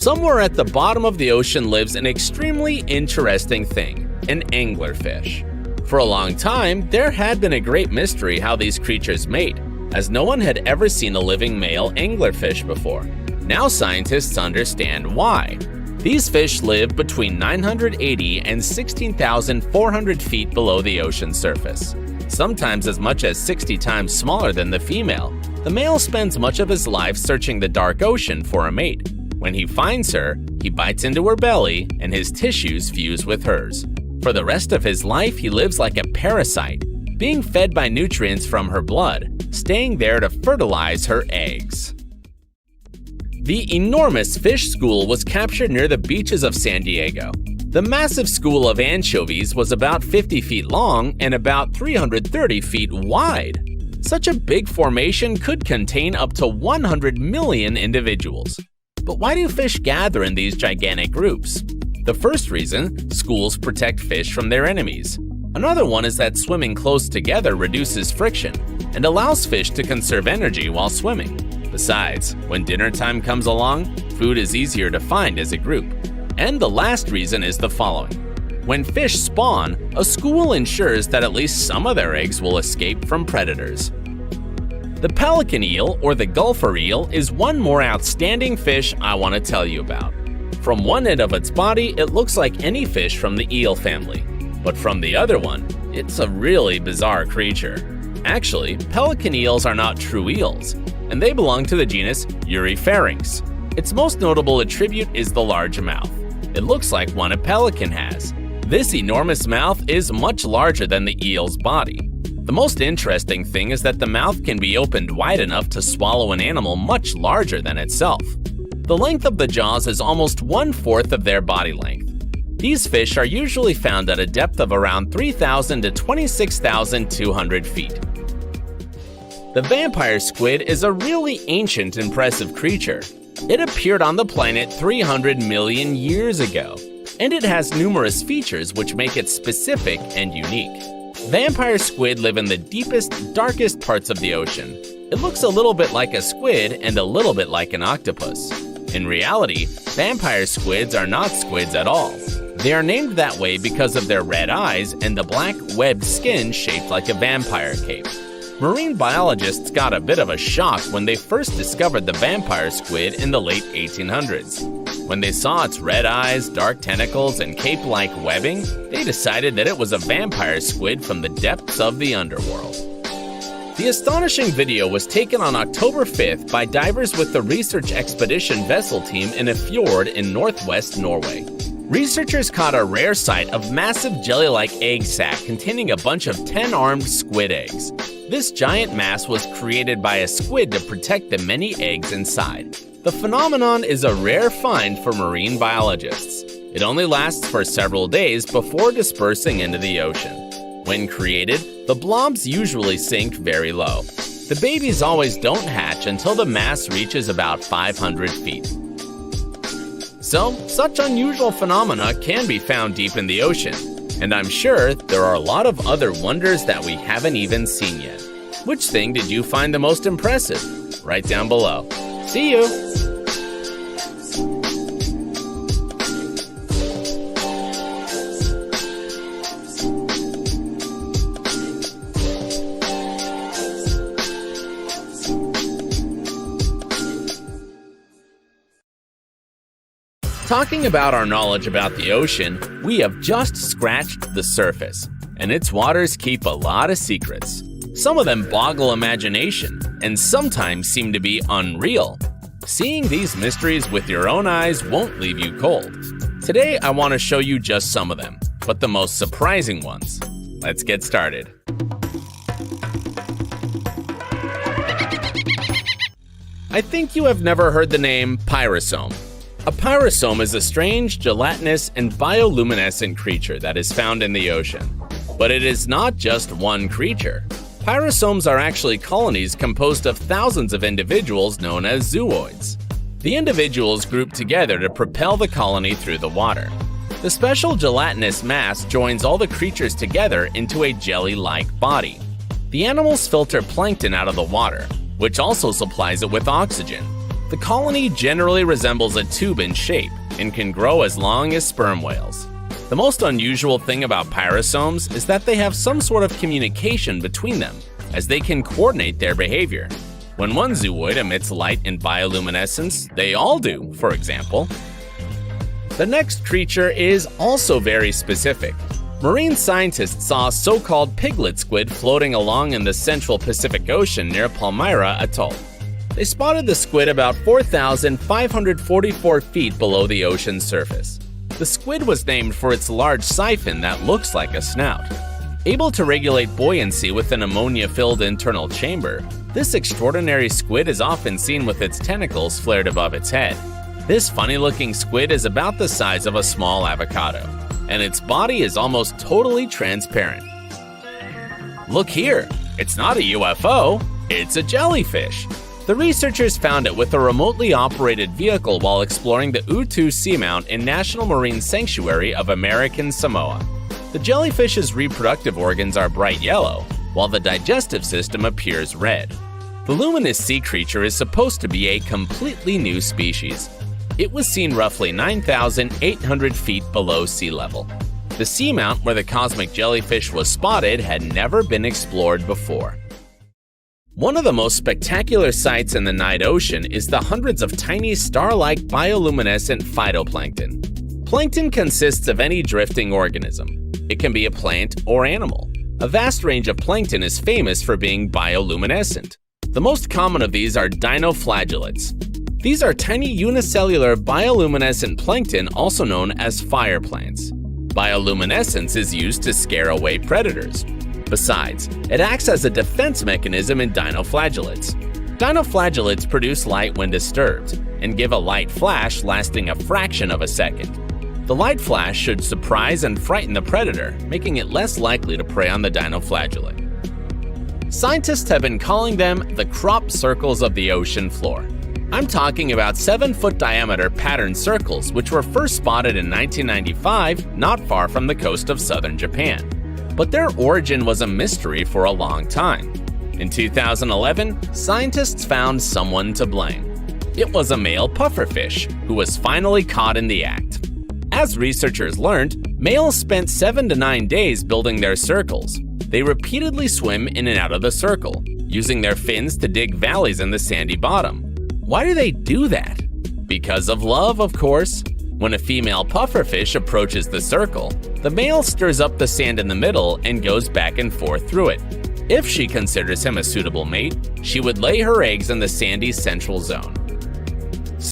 Somewhere at the bottom of the ocean lives an extremely interesting thing, an anglerfish. For a long time, there had been a great mystery how these creatures mate, as no one had ever seen a living male anglerfish before. Now scientists understand why. These fish live between 980 and 16,400 feet below the ocean surface, sometimes as much as 60 times smaller than the female. The male spends much of his life searching the dark ocean for a mate. When he finds her, he bites into her belly and his tissues fuse with hers. For the rest of his life, he lives like a parasite, being fed by nutrients from her blood, staying there to fertilize her eggs. The enormous fish school was captured near the beaches of San Diego. The massive school of anchovies was about 50 feet long and about 330 feet wide. Such a big formation could contain up to 100 million individuals. But why do fish gather in these gigantic groups? The first reason, schools protect fish from their enemies. Another one is that swimming close together reduces friction and allows fish to conserve energy while swimming. Besides, when dinner time comes along, food is easier to find as a group. And the last reason is the following. When fish spawn, a school ensures that at least some of their eggs will escape from predators. The pelican eel, or the gulfer eel, is one more outstanding fish I want to tell you about. From one end of its body, it looks like any fish from the eel family. But from the other one, it's a really bizarre creature. Actually, pelican eels are not true eels, and they belong to the genus Eurypharynx. Its most notable attribute is the large mouth. It looks like one a pelican has. This enormous mouth is much larger than the eel's body. The most interesting thing is that the mouth can be opened wide enough to swallow an animal much larger than itself. The length of the jaws is almost 1/4 of their body length. These fish are usually found at a depth of around 3,000 to 26,200 feet. The vampire squid is a really ancient, impressive creature. It appeared on the planet 300 million years ago, and it has numerous features which make it specific and unique. Vampire squid live in the deepest, darkest parts of the ocean. It looks a little bit like a squid and a little bit like an octopus. In reality, vampire squids are not squids at all. They are named that way because of their red eyes and the black webbed skin shaped like a vampire cape. Marine biologists got a bit of a shock when they first discovered the vampire squid in the late 1800s. When they saw its red eyes, dark tentacles, and cape-like webbing, they decided that it was a vampire squid from the depths of the underworld. The astonishing video was taken on October 5th by divers with the Research Expedition vessel team in a fjord in northwest Norway. Researchers caught a rare sight of massive jelly-like egg sac containing a bunch of 10-armed squid eggs. This giant mass was created by a squid to protect the many eggs inside. The phenomenon is a rare find for marine biologists. It only lasts for several days before dispersing into the ocean. When created, the blobs usually sink very low. The babies always don't hatch until the mass reaches about 500 feet. So, such unusual phenomena can be found deep in the ocean, and I'm sure there are a lot of other wonders that we haven't even seen yet. Which thing did you find the most impressive? Write down below. See you! Talking about our knowledge about the ocean, we have just scratched the surface, and its waters keep a lot of secrets. Some of them boggle imagination, and sometimes seem to be unreal. Seeing these mysteries with your own eyes won't leave you cold. Today, I want to show you just some of them, but the most surprising ones. Let's get started. I think you have never heard the name pyrosome. A pyrosome is a strange, gelatinous, and bioluminescent creature that is found in the ocean. But it is not just one creature. Pyrosomes are actually colonies composed of thousands of individuals known as zooids. The individuals group together to propel the colony through the water. The special gelatinous mass joins all the creatures together into a jelly-like body. The animals filter plankton out of the water, which also supplies it with oxygen. The colony generally resembles a tube in shape and can grow as long as sperm whales. The most unusual thing about pyrosomes is that they have some sort of communication between them, as they can coordinate their behavior. When one zooid emits light and bioluminescence, they all do, for example. The next creature is also very specific. Marine scientists saw a so-called piglet squid floating along in the central Pacific Ocean near Palmyra Atoll. They spotted the squid about 4,544 feet below the ocean's surface. The squid was named for its large siphon that looks like a snout. Able to regulate buoyancy with an ammonia-filled internal chamber, this extraordinary squid is often seen with its tentacles flared above its head. This funny-looking squid is about the size of a small avocado, and its body is almost totally transparent. Look here, it's not a UFO, it's a jellyfish. The researchers found it with a remotely operated vehicle while exploring the Utu Seamount in National Marine Sanctuary of American Samoa. The jellyfish's reproductive organs are bright yellow, while the digestive system appears red. The luminous sea creature is supposed to be a completely new species. It was seen roughly 9,800 feet below sea level. The seamount where the cosmic jellyfish was spotted had never been explored before. One of the most spectacular sights in the night ocean is the hundreds of tiny star-like bioluminescent phytoplankton. Plankton consists of any drifting organism. It can be a plant or animal. A vast range of plankton is famous for being bioluminescent. The most common of these are dinoflagellates. These are tiny unicellular bioluminescent plankton, also known as fire plants. Bioluminescence is used to scare away predators. Besides, it acts as a defense mechanism in dinoflagellates. Dinoflagellates produce light when disturbed and give a light flash lasting a fraction of a second. The light flash should surprise and frighten the predator, making it less likely to prey on the dinoflagellate. Scientists have been calling them the crop circles of the ocean floor. I'm talking about 7-foot diameter patterned circles which were first spotted in 1995 not far from the coast of southern Japan. But their origin was a mystery for a long time. In 2011, scientists found someone to blame. It was a male pufferfish who was finally caught in the act. As researchers learned, males spent 7 to 9 days building their circles. They repeatedly swim in and out of the circle, using their fins to dig valleys in the sandy bottom. Why do they do that? Because of love, of course. When a female pufferfish approaches the circle, the male stirs up the sand in the middle and goes back and forth through it. If she considers him a suitable mate, she would lay her eggs in the sandy central zone.